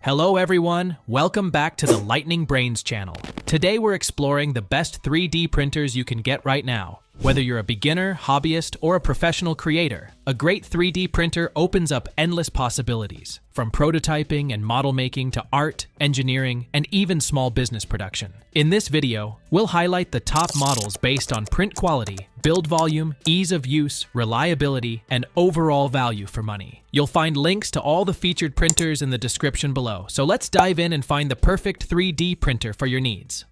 Hello everyone, welcome back to the Lightning Brains channel. Today we're exploring the best 3D printers you can get right now. Whether you're a beginner, hobbyist, or a professional creator, a great 3D printer opens up endless possibilities, from prototyping and model making to art, engineering, and even small business production. In this video, we'll highlight the top models based on print quality, build volume, ease of use, reliability, and overall value for money. You'll find links to all the featured printers in the description below, so let's dive in and find the perfect 3D printer for your needs.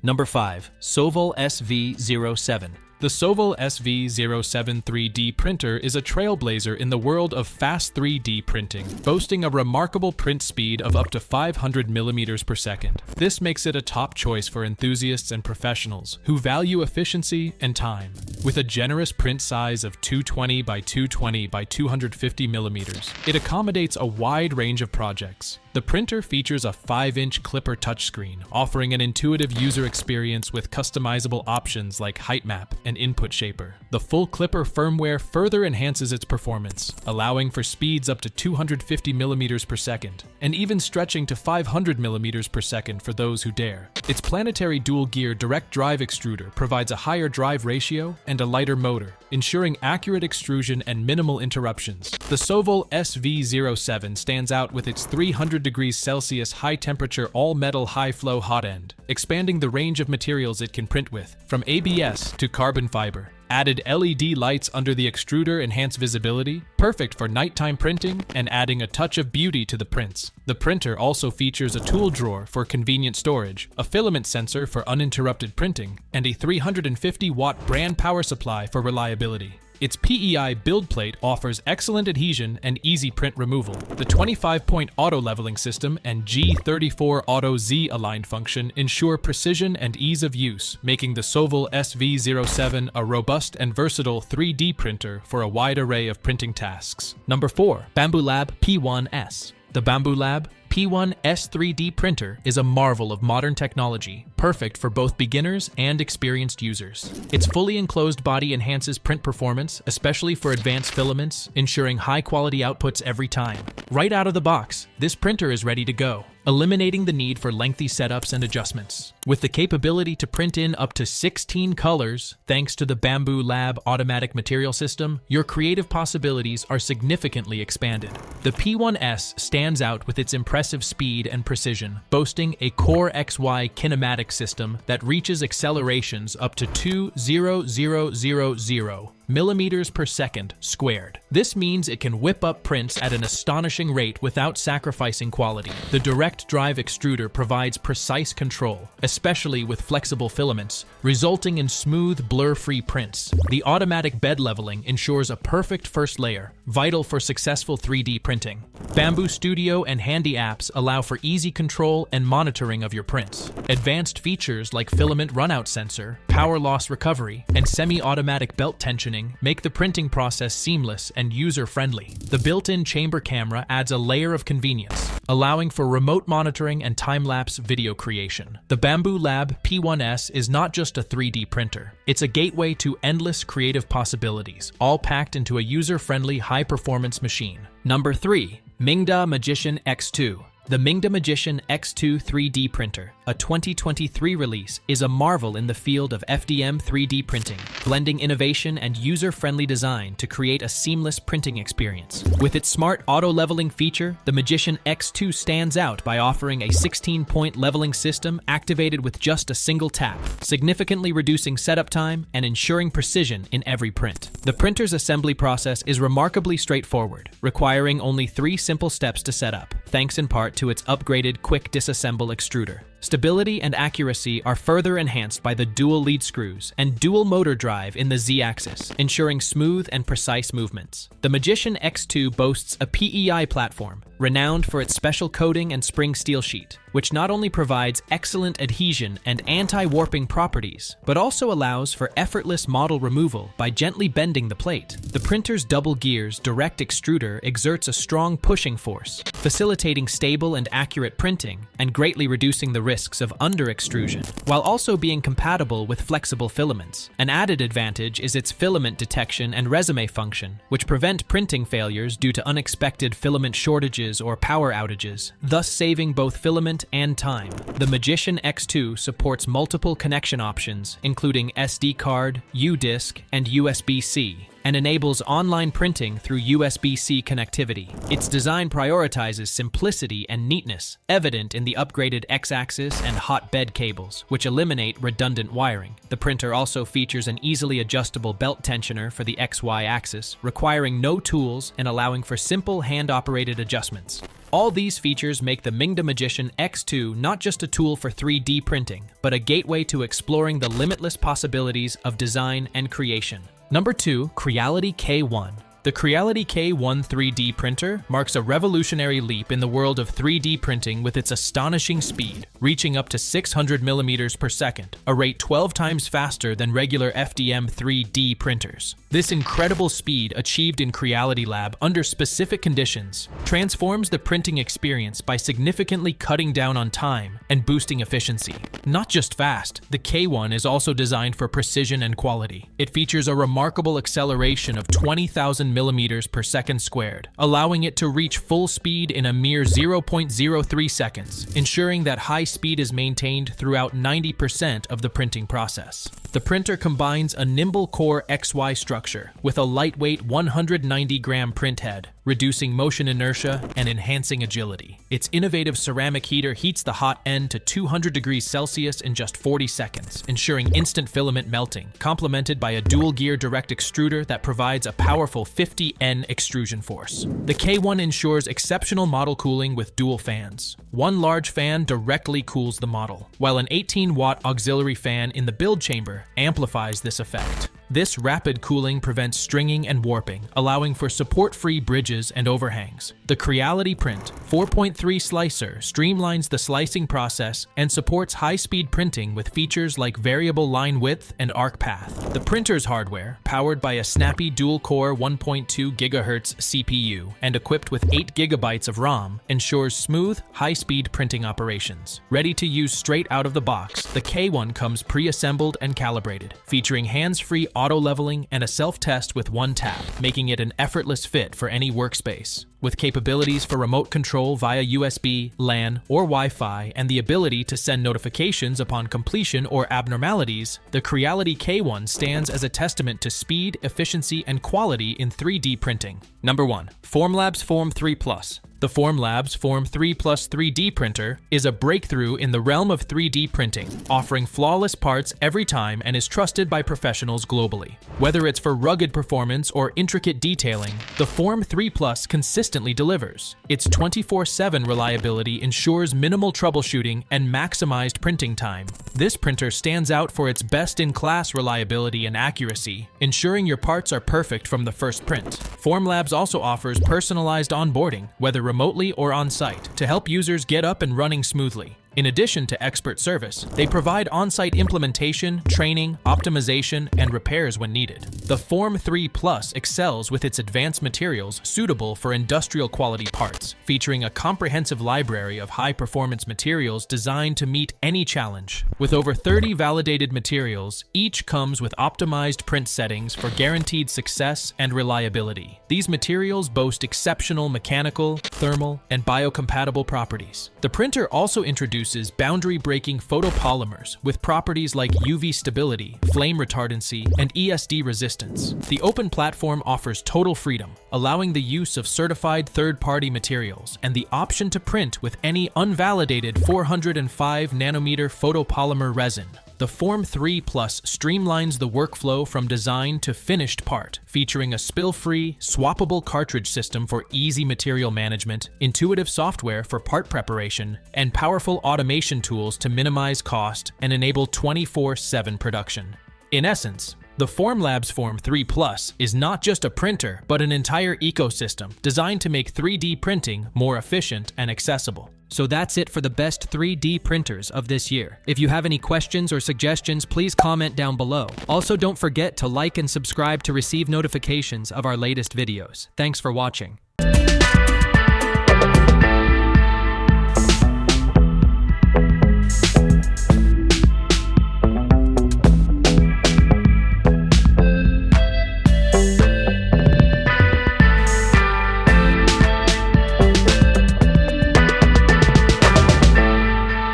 Number 5. Sovol SV07. The Sovol SV07 3D printer is a trailblazer in the world of fast 3D printing, boasting a remarkable print speed of up to 500 millimeters per second. This makes it a top choice for enthusiasts and professionals who value efficiency and time. With a generous print size of 220 by 220 by 250 millimeters, it accommodates a wide range of projects. The printer features a 5-inch Clipper touchscreen, offering an intuitive user experience with customizable options like height map and input shaper. The full Clipper firmware further enhances its performance, allowing for speeds up to 250 millimeters per second, and even stretching to 500 millimeters per second for those who dare. Its planetary dual-gear direct drive extruder provides a higher drive ratio and a lighter motor, ensuring accurate extrusion and minimal interruptions. The Sovol SV07 stands out with its 300 degrees Celsius high-temperature all-metal high-flow hot end, expanding the range of materials it can print with, from ABS to carbon fiber. Added LED lights under the extruder enhance visibility, perfect for nighttime printing and adding a touch of beauty to the prints. The printer also features a tool drawer for convenient storage, a filament sensor for uninterrupted printing, and a 350-watt brand power supply for reliability. Its PEI build plate offers excellent adhesion and easy print removal. The 25-point auto leveling system and G34 Auto Z aligned function ensure precision and ease of use, making the Sovol SV07 a robust and versatile 3D printer for a wide array of printing tasks. Number 4. Bambu P1S. The Bambu P1S 3D printer is a marvel of modern technology, perfect for both beginners and experienced users. Its fully enclosed body enhances print performance, especially for advanced filaments, ensuring high-quality outputs every time. Right out of the box, this printer is ready to go, eliminating the need for lengthy setups and adjustments. With the capability to print in up to 16 colors, thanks to the Bambu Lab automatic material system, your creative possibilities are significantly expanded. The P1S stands out with its impressive speed and precision, boasting a Core XY kinematic system that reaches accelerations up to 2,000 millimeters per second squared. This means it can whip up prints at an astonishing rate without sacrificing quality. The direct drive extruder provides precise control, especially with flexible filaments, resulting in smooth, blur-free prints. The automatic bed leveling ensures a perfect first layer, vital for successful 3D printing. Bambu Studio and Handy apps allow for easy control and monitoring of your prints. Advanced features like filament runout sensor, power loss recovery, and semi-automatic belt tensioning make the printing process seamless and user-friendly. The built-in chamber camera adds a layer of convenience, allowing for remote monitoring and time-lapse video creation. The Bambu Lab P1S is not just a 3D printer. It's a gateway to endless creative possibilities, all packed into a user-friendly, high-performance machine. Number 3. Mingda Magician X2. The Mingda Magician X2 3D printer, a 2023 release, is a marvel in the field of FDM 3D printing, blending innovation and user-friendly design to create a seamless printing experience. With its smart auto-leveling feature, the Magician X2 stands out by offering a 16-point leveling system activated with just a single tap, significantly reducing setup time and ensuring precision in every print. The printer's assembly process is remarkably straightforward, requiring only 3 simple steps to set up, thanks in part to its upgraded quick disassemble extruder. Stability and accuracy are further enhanced by the dual lead screws and dual motor drive in the Z-axis, ensuring smooth and precise movements. The Magician X2 boasts a PEI platform, renowned for its special coating and spring steel sheet, which not only provides excellent adhesion and anti-warping properties, but also allows for effortless model removal by gently bending the plate. The printer's double gears direct extruder exerts a strong pushing force, facilitating stable and accurate printing and greatly reducing the risks of under-extrusion, while also being compatible with flexible filaments. An added advantage is its filament detection and resume function, which prevent printing failures due to unexpected filament shortages or power outages, thus saving both filament and time. The Magician X2 supports multiple connection options, including SD card, U-Disk, and USB-C, and enables online printing through USB-C connectivity. Its design prioritizes simplicity and neatness, evident in the upgraded X-axis and hot bed cables, which eliminate redundant wiring. The printer also features an easily adjustable belt tensioner for the XY axis, requiring no tools and allowing for simple hand-operated adjustments. All these features make the Mingda Magician X2 not just a tool for 3D printing, but a gateway to exploring the limitless possibilities of design and creation. Number 2, Creality K1. The Creality K1 3D printer marks a revolutionary leap in the world of 3D printing with its astonishing speed, reaching up to 600 millimeters per second, a rate 12 times faster than regular FDM 3D printers. This incredible speed, achieved in Creality Lab under specific conditions, transforms the printing experience by significantly cutting down on time and boosting efficiency. Not just fast, the K1 is also designed for precision and quality. It features a remarkable acceleration of 20,000 millimeters per second squared, allowing it to reach full speed in a mere 0.03 seconds, ensuring that high speed is maintained throughout 90% of the printing process. The printer combines a nimble core XY structure with a lightweight 190-gram print head, reducing motion inertia and enhancing agility. Its innovative ceramic heater heats the hot end to 200 degrees Celsius in just 40 seconds, ensuring instant filament melting, complemented by a dual-gear direct extruder that provides a powerful 50 N extrusion force. The K1 ensures exceptional model cooling with dual fans. One large fan directly cools the model, while an 18-watt auxiliary fan in the build chamber amplifies this effect. This rapid cooling prevents stringing and warping, allowing for support-free bridges and overhangs. The Creality Print 4.3 slicer streamlines the slicing process and supports high-speed printing with features like variable line width and arc path. The printer's hardware, powered by a snappy dual-core 1.2 GHz CPU and equipped with 8 GB of ROM, ensures smooth, high-speed printing operations. Ready to use straight out of the box, the K1 comes pre-assembled and calibrated, featuring hands-free auto-leveling and a self-test with one tap, making it an effortless fit for any workspace. With capabilities for remote control via USB, LAN, or Wi-Fi, and the ability to send notifications upon completion or abnormalities, the Creality K1 stands as a testament to speed, efficiency, and quality in 3D printing. Number 1. Formlabs Form 3 Plus. The Formlabs Form 3 Plus 3D printer is a breakthrough in the realm of 3D printing, offering flawless parts every time and is trusted by professionals globally. Whether it's for rugged performance or intricate detailing, the Form 3 Plus consistently delivers. Its 24/7 reliability ensures minimal troubleshooting and maximized printing time. This printer stands out for its best-in-class reliability and accuracy, ensuring your parts are perfect from the first print. Formlabs also offers personalized onboarding, whether remotely or on-site, to help users get up and running smoothly. In addition to expert service, they provide on-site implementation, training, optimization, and repairs when needed. The Form 3 Plus excels with its advanced materials suitable for industrial-quality parts, featuring a comprehensive library of high-performance materials designed to meet any challenge. With over 30 validated materials, each comes with optimized print settings for guaranteed success and reliability. These materials boast exceptional mechanical, thermal, and biocompatible properties. The printer also introduces boundary-breaking photopolymers with properties like UV stability, flame retardancy, and ESD resistance. The open platform offers total freedom, allowing the use of certified third-party materials and the option to print with any unvalidated 405 nanometer photopolymer resin. The Form 3 Plus streamlines the workflow from design to finished part, featuring a spill-free, swappable cartridge system for easy material management, intuitive software for part preparation, and powerful automation tools to minimize cost and enable 24/7 production. In essence, the Formlabs Form 3 Plus is not just a printer, but an entire ecosystem designed to make 3D printing more efficient and accessible. So that's it for the best 3D printers of this year. If you have any questions or suggestions, please comment down below. Also, don't forget to like and subscribe to receive notifications of our latest videos. Thanks for watching.